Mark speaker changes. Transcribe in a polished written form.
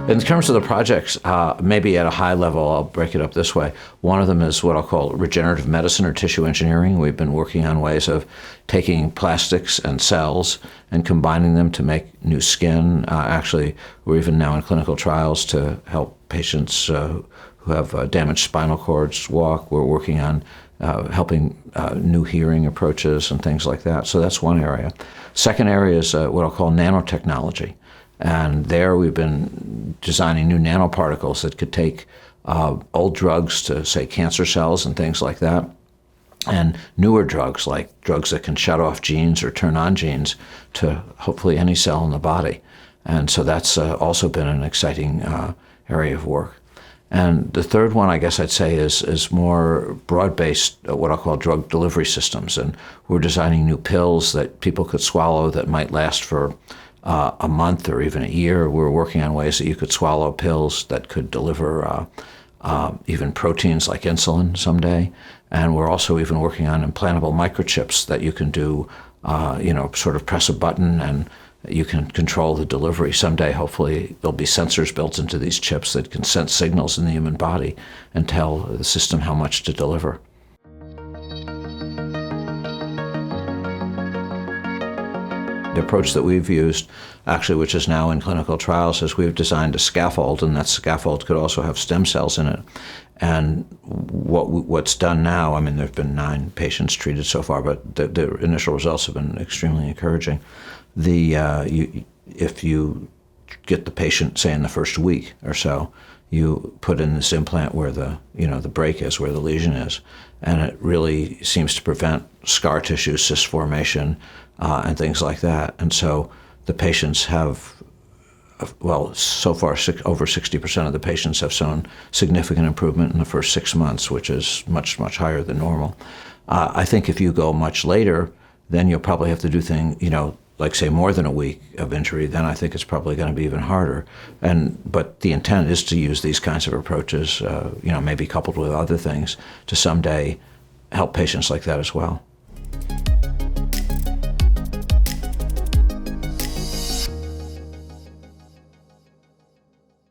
Speaker 1: In terms of the projects, maybe at a high level, I'll break it up this way. One of them is what I'll call regenerative medicine or tissue engineering. We've been working on ways of taking plastics and cells and combining them to make new skin. Actually, we're even now in clinical trials to help patients who have damaged spinal cords walk. We're working on helping new hearing approaches and things like that. So that's one area. Second area is what I'll call nanotechnology. And there we've been designing new nanoparticles that could take old drugs to, say, cancer cells and things like that, and newer drugs, like drugs that can shut off genes or turn on genes to hopefully any cell in the body. And so that's also been an exciting area of work. And the third one, I guess I'd say, is more broad-based, what I'll call drug delivery systems. And we're designing new pills that people could swallow that might last for a month or even a year. We're working on ways that you could swallow pills that could deliver even proteins like insulin someday. And we're also even working on implantable microchips that you can do, sort of press a button and you can control the delivery. Someday, hopefully, there'll be sensors built into these chips that can sense signals in the human body and tell the system how much to deliver. The approach that we've used, actually, which is now in clinical trials, is we've designed a scaffold, and that scaffold could also have stem cells in it. And what's done now, I mean, there have been 9 patients treated so far, but the initial results have been extremely encouraging. If you get the patient, say, in the first week or so, you put in this implant where the break is, where the lesion is, and it really seems to prevent scar tissue, cyst formation, and things like that. And so the patients have, well, so far over 60% of the patients have shown significant improvement in the first 6 months, which is much, much higher than normal. I think if you go much later, then you'll probably have to do things, like say more than a week of injury, then I think it's probably going to be even harder. But the intent is to use these kinds of approaches, maybe coupled with other things, to someday help patients like that as well.